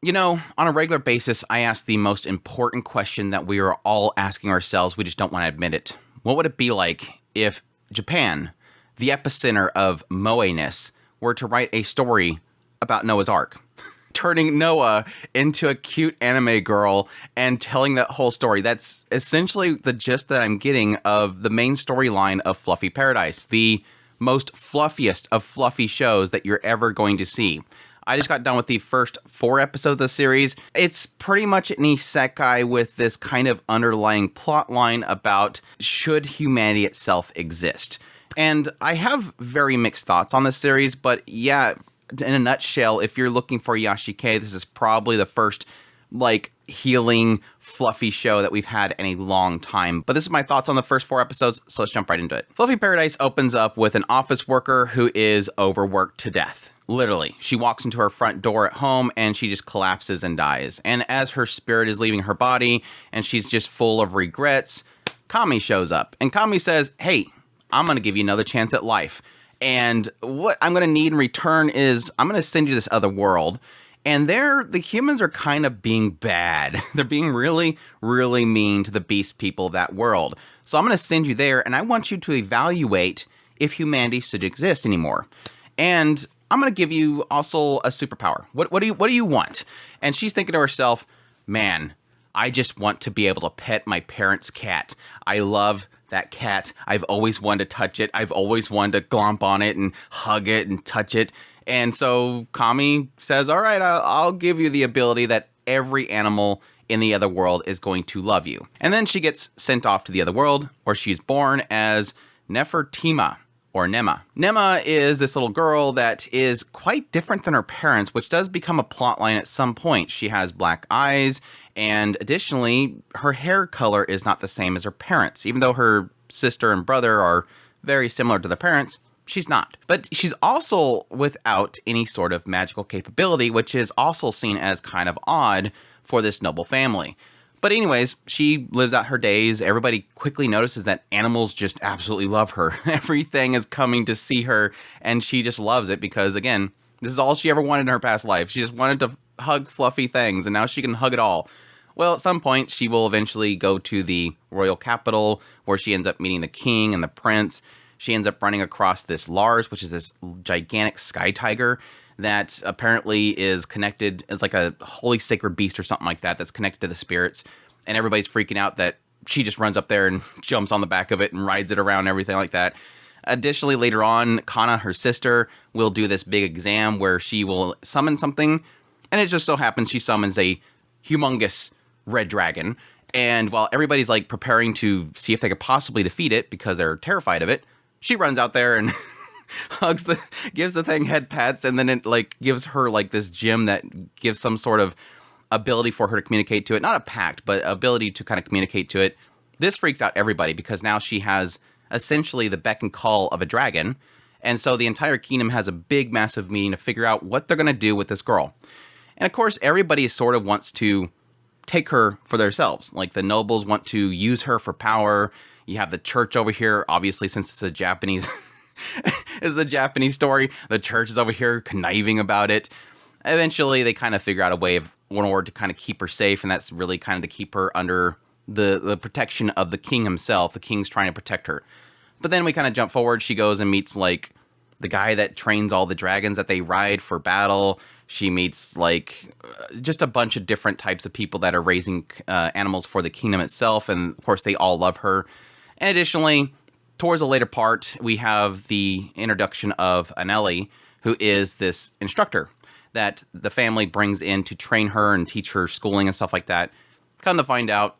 You know, on a regular basis, I ask the most important question that we are all asking ourselves. We just don't want to admit it. What would it be like if Japan, the epicenter of moe-ness, were to write a story about Noah's Ark? Turning Noah into a cute anime girl and telling that whole story. That's essentially the gist that I'm getting of the main storyline of Fluffy Paradise, the most fluffiest of fluffy shows that you're ever going to see. I just got done with the first 4 episodes of the series. It's pretty much an isekai with this kind of underlying plot line about should humanity itself exist. And I have very mixed thoughts on this series, but yeah, in a nutshell, if you're looking for Yashike, this is probably the first, like, healing, fluffy show that we've had in a long time. But this is my thoughts on the first 4 episodes, so let's jump right into it. Fluffy Paradise opens up with an office worker who is overworked to death. Literally, she walks into her front door at home and she just collapses and dies. And as her spirit is leaving her body and she's just full of regrets, Kami shows up. And Kami says, hey, I'm going to give you another chance at life. And what I'm going to need in return is I'm going to send you this other world. And there, the humans are kind of being bad. They're being really, really mean to the beast people of that world. So I'm going to send you there, and I want you to evaluate if humanity should exist anymore. And I'm going to give you also a superpower. What do you want? And she's thinking to herself, man, I just want to be able to pet my parents' cat. I love that cat. I've always wanted to touch it. I've always wanted to glomp on it and hug it and touch it. And so Kami says, all right, I'll give you the ability that every animal in the other world is going to love you. And then she gets sent off to the other world where she's born as Nefertima, or Nema. Nema is this little girl that is quite different than her parents, which does become a plotline at some point. She has black eyes, and additionally, her hair color is not the same as her parents. Even though her sister and brother are very similar to their parents, she's not. But she's also without any sort of magical capability, which is also seen as kind of odd for this noble family. But anyways, she lives out her days. Everybody quickly notices that animals just absolutely love her. Everything is coming to see her, and she just loves it because, again, this is all she ever wanted in her past life. She just wanted to hug fluffy things, and now she can hug it all. Well, at some point, she will eventually go to the royal capital, where she ends up meeting the king and the prince. She ends up running across this Lars, which is this gigantic sky tiger that apparently is connected, it's like a holy sacred beast or something like that that's connected to the spirits. And everybody's freaking out that she just runs up there and jumps on the back of it and rides it around and everything like that. Additionally, later on, Kana, her sister, will do this big exam where she will summon something. And it just so happens she summons a humongous red dragon. And while everybody's like preparing to see if they could possibly defeat it because they're terrified of it, she runs out there and gives the thing head pats, and then it like gives her like this gem that gives some sort of ability for her to communicate to it. Not a pact, but ability to kind of communicate to it. This freaks out everybody because now she has essentially the beck and call of a dragon. And so the entire kingdom has a big, massive meeting to figure out what they're going to do with this girl. And of course, everybody sort of wants to take her for themselves. Like the nobles want to use her for power. You have the church over here, obviously, since it's a Japanese it's a Japanese story. The church is over here conniving about it. Eventually, they kind of figure out a way of one order to kind of keep her safe, and that's really kind of to keep her under the protection of the king himself. The king's trying to protect her. But then we kind of jump forward. She goes and meets, like, the guy that trains all the dragons that they ride for battle. She meets, like, just a bunch of different types of people that are raising animals for the kingdom itself, and, of course, they all love her. And additionally, towards the later part, we have the introduction of Anelli, who is this instructor that the family brings in to train her and teach her schooling and stuff like that. Come to find out,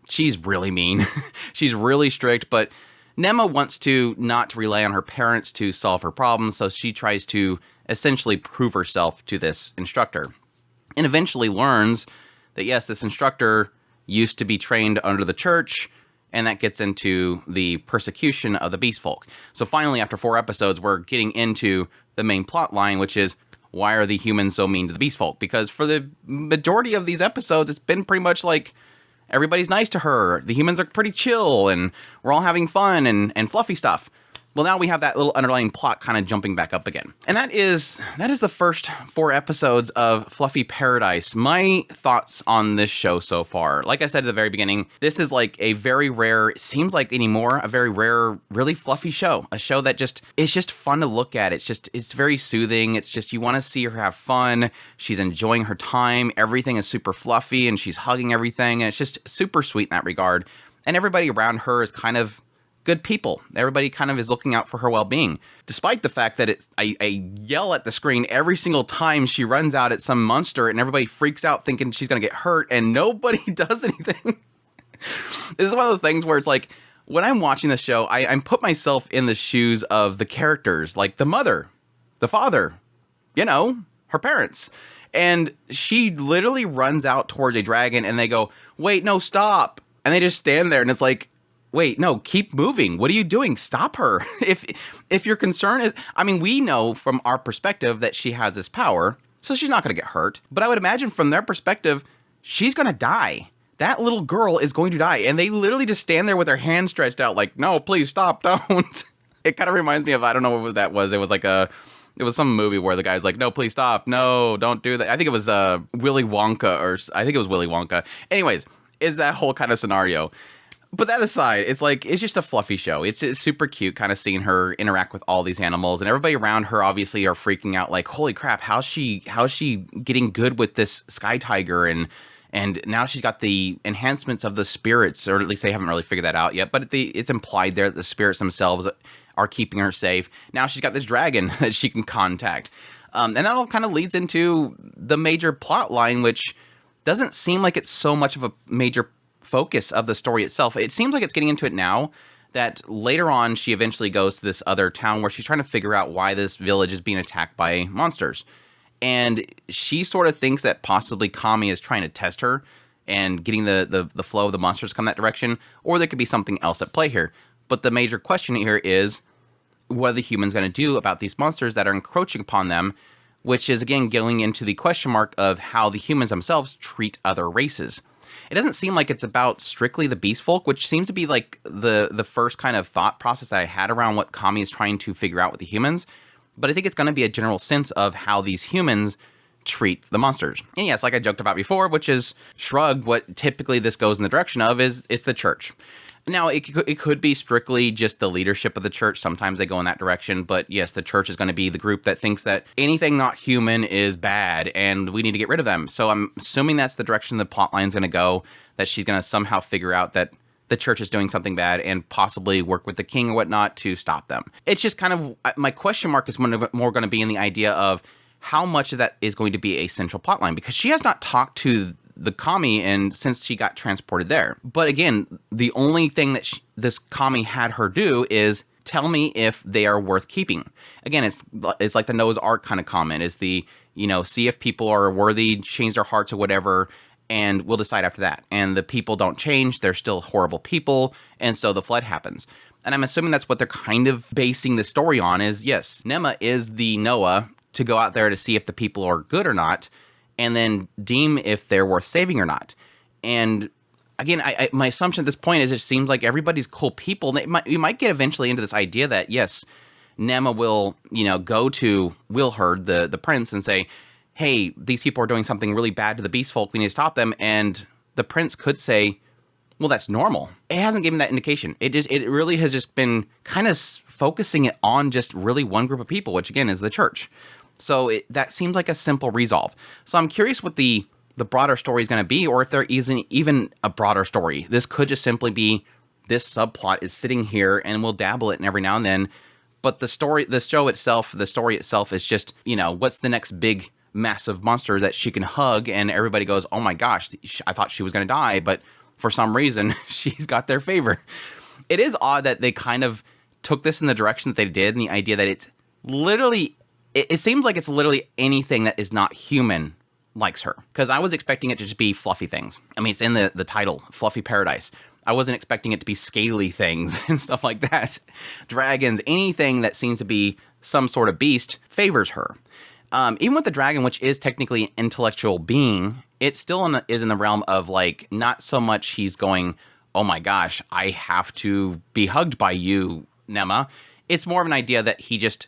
she's really mean. She's really strict, but Nema wants to not rely on her parents to solve her problems, so she tries to essentially prove herself to this instructor. And eventually learns that, yes, this instructor used to be trained under the church, and that gets into the persecution of the beast folk. So finally, after 4 episodes, we're getting into the main plot line, which is, why are the humans so mean to the beast folk? Because for the majority of these episodes, it's been pretty much like everybody's nice to her. The humans are pretty chill, and we're all having fun and fluffy stuff. Well, now we have that little underlying plot kind of jumping back up again. And that is the first 4 episodes of Fluffy Paradise. My thoughts on this show so far. Like I said at the very beginning, this is like a very rare, it seems like anymore, a very rare, really fluffy show. A show that it's just fun to look at. It's very soothing. It's just, you want to see her have fun. She's enjoying her time. Everything is super fluffy and she's hugging everything. And it's just super sweet in that regard. And everybody around her is kind of good people. Everybody kind of is looking out for her well-being, despite the fact that I yell at the screen every single time she runs out at some monster, and everybody freaks out thinking she's gonna get hurt, and nobody does anything. This is one of those things where it's like, when I'm watching the show, I put myself in the shoes of the characters, like the mother, the father, her parents. And she literally runs out towards a dragon, and they go, "Wait, no, stop." And they just stand there, and it's like, wait, no, keep moving. What are you doing? Stop her. If your concern is, we know from our perspective that she has this power, so she's not going to get hurt. But I would imagine from their perspective, she's going to die. That little girl is going to die. And they literally just stand there with their hands stretched out like, no, please stop, don't. It kind of reminds me of, I don't know what that was. It was like it was some movie where the guy's like, no, please stop. No, don't do that. I think it was Willy Wonka. Anyways, is that whole kind of scenario. But that aside, it's just a fluffy show. It's super cute kind of seeing her interact with all these animals, and everybody around her obviously are freaking out like, holy crap, how's she getting good with this sky tiger, and now she's got the enhancements of the spirits, or at least they haven't really figured that out yet, but it's implied there that the spirits themselves are keeping her safe. Now she's got this dragon that she can contact. And that all kind of leads into the major plot line, which doesn't seem like it's so much of a major focus of the story itself. It seems like it's getting into it now, that later on she eventually goes to this other town where she's trying to figure out why this village is being attacked by monsters. And she sort of thinks that possibly Kami is trying to test her and getting the flow of the monsters to come that direction, or there could be something else at play here. But the major question here is, what are the humans going to do about these monsters that are encroaching upon them, which is again going into the question mark of how the humans themselves treat other races. It doesn't seem like it's about strictly the beast folk, which seems to be like the first kind of thought process that I had around what Kami is trying to figure out with the humans. But I think it's going to be a general sense of how these humans treat the monsters. And yes, like I joked about before, which is shrug, what typically this goes in the direction of is it's the church. Now, it could be strictly just the leadership of the church. Sometimes they go in that direction. But yes, the church is going to be the group that thinks that anything not human is bad and we need to get rid of them. So I'm assuming that's the direction the plot line is going to go, that she's going to somehow figure out that the church is doing something bad and possibly work with the king or whatnot to stop them. It's just kind of, my question mark is more going to be in the idea of how much of that is going to be a central plot line, because she has not talked to the Kami and since she got transported there. But again, the only thing that this Kami had her do is tell me if they are worth keeping. Again, it's like the Noah's Ark kind of comment, is the, see if people are worthy, change their hearts or whatever, and we'll decide after that. And the people don't change, they're still horrible people, and so the flood happens. And I'm assuming that's what they're kind of basing the story on, is yes, Nema is the Noah to go out there to see if the people are good or not, and then deem if they're worth saving or not. And again, my assumption at this point is it seems like everybody's cool people. You might get eventually into this idea that, yes, Nema will, go to Wilherd, the prince, and say, hey, these people are doing something really bad to the beast folk. We need to stop them. And the prince could say, well, that's normal. It hasn't given that indication. It really has just been kind of focusing it on just really one group of people, which again is the church. So that seems like a simple resolve. So I'm curious what the broader story is going to be, or if there isn't even a broader story. This could just simply be this subplot is sitting here and we'll dabble it every now and then. But the story itself is just, what's the next big massive monster that she can hug and everybody goes, oh my gosh, I thought she was going to die, but for some reason she's got their favor. It is odd that they kind of took this in the direction that they did, and the idea that it's literally, it seems like it's literally anything that is not human likes her. Because I was expecting it to just be fluffy things. I mean, it's in the title, Fluffy Paradise. I wasn't expecting it to be scaly things and stuff like that. Dragons, anything that seems to be some sort of beast favors her. Even with the dragon, which is technically an intellectual being, it still is in the realm of like, not so much he's going, oh my gosh, I have to be hugged by you, Nema. It's more of an idea that he just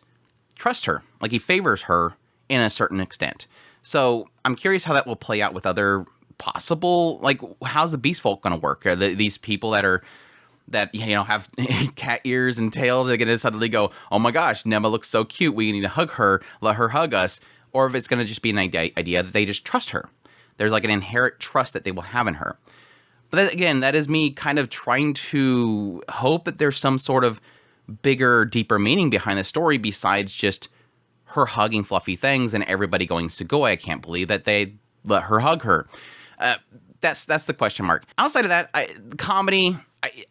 trusts her, like he favors her in a certain extent. So I'm curious how that will play out with other possible, like, how's the beast folk going to work? Are these people that have cat ears and tails, they're going to suddenly go, oh my gosh, Nema looks so cute, we need to hug her, let her hug us? Or if it's going to just be an idea that they just trust her. There's like an inherent trust that they will have in her. But that, again, that is me kind of trying to hope that there's some sort of bigger, deeper meaning behind the story besides just her hugging fluffy things and everybody going Sugoi. I can't believe that they let her hug her. That's the question mark. Outside of that, the comedy,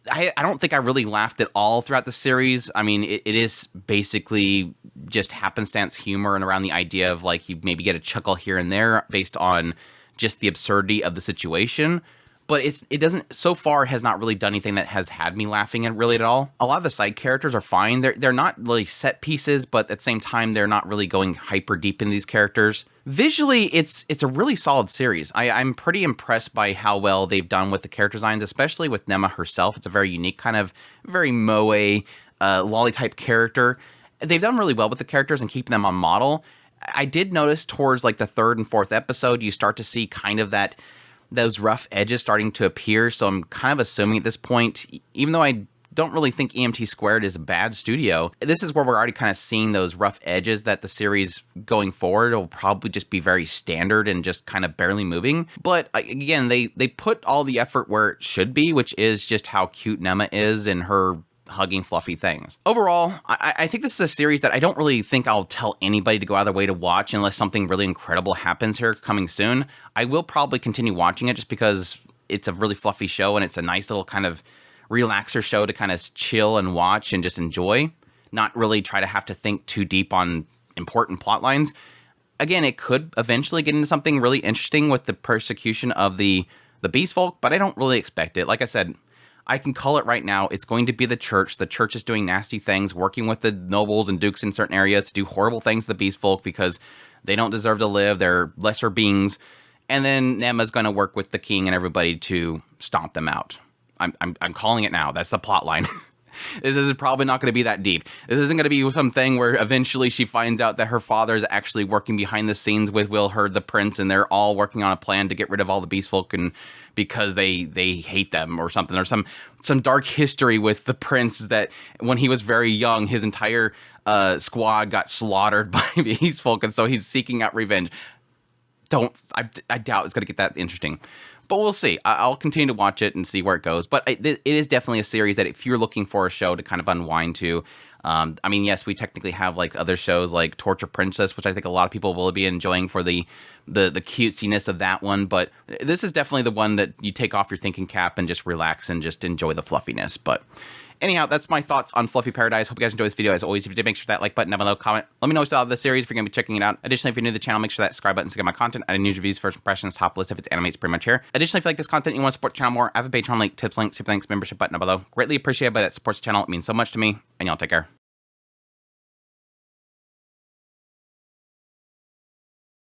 I don't think I really laughed at all throughout the series. I mean, it is basically just happenstance humor and around the idea of like you maybe get a chuckle here and there based on just the absurdity of the situation. But it doesn't, so far, has not really done anything that has had me laughing at really at all. A lot of the side characters are fine. They're not really set pieces, but at the same time, they're not really going hyper deep in these characters. Visually, it's a really solid series. I'm pretty impressed by how well they've done with the character designs, especially with Nema herself. It's a very unique kind of, very moe, lolly type character. They've done really well with the characters and keeping them on model. I did notice towards like the 3rd and 4th episode, you start to see kind of those rough edges starting to appear. So I'm kind of assuming at this point, even though I don't really think EMT Squared is a bad studio, this is where we're already kind of seeing those rough edges that the series going forward will probably just be very standard and just kind of barely moving. But again, they put all the effort where it should be, which is just how cute Nema is and her hugging fluffy things. Overall, I think this is a series that I don't really think I'll tell anybody to go out of their way to watch unless something really incredible happens here coming soon. I will probably continue watching it just because it's a really fluffy show and it's a nice little kind of relaxer show to kind of chill and watch and just enjoy, not really try to have to think too deep on important plot lines. Again, it could eventually get into something really interesting with the persecution of the beast folk, but I don't really expect it. Like I said, I can call it right now. It's going to be the church. The church is doing nasty things, working with the nobles and dukes in certain areas to do horrible things to the beast folk because they don't deserve to live. They're lesser beings. And then Nema's going to work with the king and everybody to stomp them out. I'm calling it now. That's the plot line. This is probably not going to be that deep. This isn't going to be something where eventually she finds out that her father is actually working behind the scenes with Wilherd the prince, and they're all working on a plan to get rid of all the beast folk and because they hate them or something. Or some dark history with the prince that when he was very young, his entire squad got slaughtered by beast folk, and so he's seeking out revenge. I doubt it's going to get that interesting. But we'll see. I'll continue to watch it and see where it goes. But it is definitely a series that if you're looking for a show to kind of unwind to, I mean, yes, we technically have like other shows like Torture Princess, which I think a lot of people will be enjoying for the cutesiness of that one. But this is definitely the one that you take off your thinking cap and just relax and just enjoy the fluffiness. But anyhow, that's my thoughts on Fluffy Paradise. Hope you guys enjoyed this video. As always, if you did, make sure that like button down below, comment. Let me know what's out of the series if you're going to be checking it out. Additionally, if you're new to the channel, make sure that subscribe button to get my content. I do news reviews, first impressions, top list if it's anime, it's pretty much here. Additionally, if you like this content and you want to support the channel more, I have a Patreon link, tips link, super links, membership button down below. Greatly appreciate it, but it supports the channel. It means so much to me, and y'all take care.